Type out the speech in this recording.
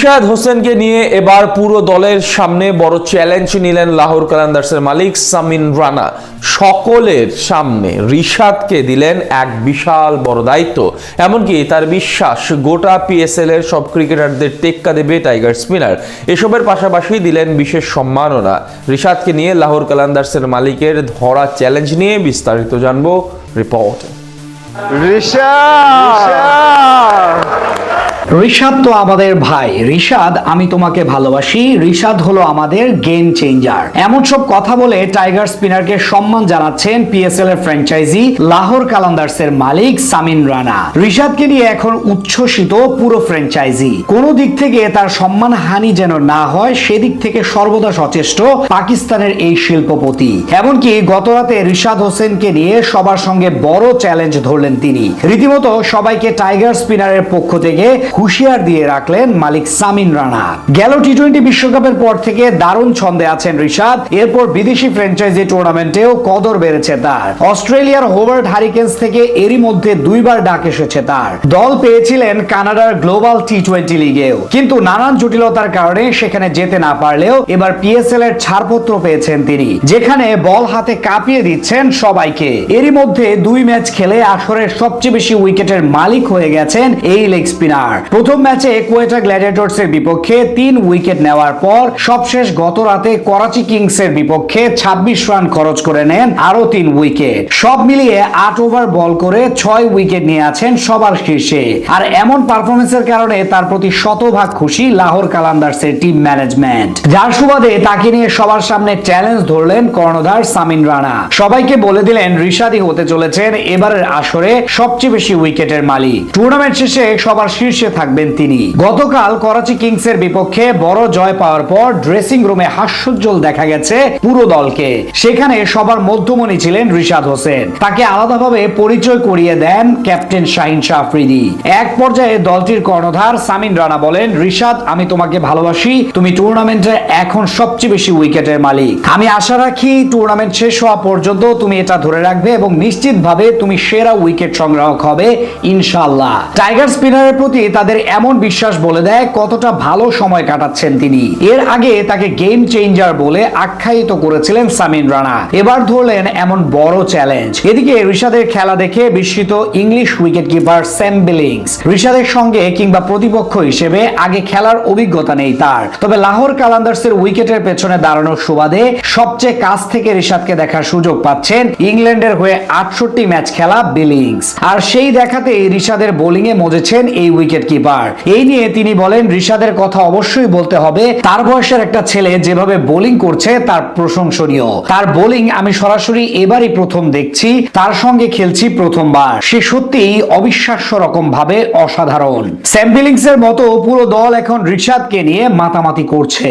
রিশাদ হোসেনকে নিয়ে এবার পুরো দলের সামনে বড় চ্যালেঞ্জ নিলেন লাহোর কালান্দার্সের মালিক সামিন রানা। সকলের সামনে রিশাদকে দিলেন এক বিশাল বড় দায়িত্ব, এমনকি তার বিশ্বাস গোটা পিএসএল এর সব ক্রিকেটারদের টেক্কা দেবে টাইগার স্পিনার। এসবের পাশাপাশি দিলেন বিশেষ সম্মাননা। রিশাদকে নিয়ে লাহোর কালান্দার্সের মালিকের ধরা চ্যালেঞ্জ নিয়ে বিস্তারিত জানবো রিপোর্টে। রিশাদ তো আমাদের ভাই। রিশাদ আমি তোমাকে ভালোবাসি। রিশাদ হলো আমাদের গেম চেঞ্জার। এমন সব কথা বলে টাইগার স্পিনারকে সম্মান জানাচ্ছেন পিএসএল এর ফ্র্যাঞ্চাইজি লাহোর কালান্দার্সের মালিক সামিন রানা। রিশাদকে নিয়ে এখন উচ্ছ্বসিত পুরো ফ্র্যাঞ্চাইজি। কোনো দিক থেকে তার সম্মান হানি যেন না হয় সেদিক থেকে সর্বদা সচেষ্ট পাকিস্তানের এই শিল্পপতি। এমনকি গতরাতে রিশাদ হোসেনকে নিয়ে সবার সঙ্গে বড় চ্যালেঞ্জ ধরলেন তিনি। রীতিমতো সবাইকে টাইগার স্পিনারের পক্ষ থেকে হুঁশিয়ার দিয়ে রাখলেন মালিক সামিন রানা। গেল টি-20 বিশ্বকাপের পর থেকে দারুণ ছন্দে আছেন রিশাদ। এরপর বিদেশি ফ্র্যাঞ্চাইজি টুর্নামেন্টেও কদর বেড়েছে তার। অস্ট্রেলিয়ার হোবার্ট হারিকেন্স থেকে এরই মধ্যে দুইবার ডাক এসেছে তার। দল পেয়েছিলেন কানাডার গ্লোবাল টি-20 লিগেও, কিন্তু নানান জটিলতার কারণে সেখানে যেতে না পারলেও এবার পিএসএল এর ছাড়পত্র পেয়েছেন তিনি, যেখানে বল হাতে কাঁপিয়ে দিচ্ছেন সবাইকে। এরই মধ্যে 2 ম্যাচ খেলে আসরের সবচেয়ে বেশি উইকেটের মালিক হয়ে গেছেন এই লেগ স্পিনার। প্রথম ম্যাচে কোয়েটা গ্ল্যাডিয়েটর্স এর বিপক্ষে 3 উইকেট নেওয়ার পর সবশেষ গত রাতে করাচি কিংস এর বিপক্ষে 26 রান খরচ করে নেন আরো 3 উইকেট। সব মিলিয়ে 8 ওভার বল করে 6 উইকেট নিয়ে আছেন সবার শীর্ষে। আর এমন পারফরমেন্সের কারণে তার প্রতি শতভাগ খুশি লাহোর কালান্দার্সের টিম ম্যানেজমেন্ট, যার সুবাদে তাকে নিয়ে সবার সামনে চ্যালেঞ্জ ধরলেন কর্ণধার সামিন রানা। সবাইকে বলে দিলেন রিশাদই হতে চলেছেন এবারের আসরে সবচেয়ে বেশি উইকেটের মালিক। টুর্নামেন্ট শেষে সবার শীর্ষে থাকবেন তিনি। গতকাল করাচি কিংস এর বিপক্ষে বড় জয় পাওয়ার পর ড্রেসিং রুমে হাস্যোজ্জ্বল দেখা গেছে পুরো দলকে। সেখানে সবার মধ্যমণি ছিলেন রিশাদ হোসেন। তাকে আলাদাভাবে পরিচয় করিয়ে দেন ক্যাপ্টেন শাহিন শাহ আফ্রিদি। এক পর্যায়ে দলটির কর্ণধার সামিন রানা বলেন, রিশাদ আমি তোমাকে ভালোবাসি। তুমি টুর্নামেন্টে এখন সবচেয়ে বেশি উইকেটের মালিক। আমি আশা রাখি টুর্নামেন্ট শেষ হওয়া পর্যন্ত তুমি এটা ধরে রাখবে এবং নিশ্চিতভাবে তুমি সেরা উইকেট সংগ্রাহক হবে ইনশাআল্লাহ। টাইগার স্পিনারের প্রতি তাদের এমন বিশ্বাস বলে দেয় কতটা ভালো সময় কাটাচ্ছেন তিনি। এর আগে তাকে গেম চেঞ্জার বলে আখ্যায়িত করেছিলেন সামিন রানা। এবার ধরলেন এমন বড় চ্যালেঞ্জ। এদিকে রিশাদের খেলা দেখে বিস্মিত English wicket keeper Sam Billings. রিশাদের সঙ্গে কিংবা প্রতিপক্ষ হিসেবে আগে খেলার অভিজ্ঞতা নেই তার, তবে লাহোর কালান্দার্সের উইকেটের পেছনে দাঁড়ানোর সুবাদে সবচেয়ে কাছ থেকে রিশাদকে দেখার সুযোগ পাচ্ছেন ইংল্যান্ডের হয়ে 68 ম্যাচ খেলা বিলিংস। আর সেই দেখাতেই রিশাদের বোলিং এ মজেছেন এই উইকেট কিপার। এই নিয়ে তিনি বলেন, রিশাদের কথা অবশ্যই বলতে হবে। তার বয়সের একটা ছেলে যেভাবে বোলিং করছে তার প্রশংসনীয়। তার বোলিং আমি সরাসরি এবারই প্রথম দেখছি, তার সঙ্গে খেলছি প্রথমবার। সে সত্যিই অবিশ্বাস্য রকম ভাবে অসাধারণ। স্যাম বিলিংস এর মতো পুরো দল এখন রিশাদকে নিয়ে মাতামাতি করছে।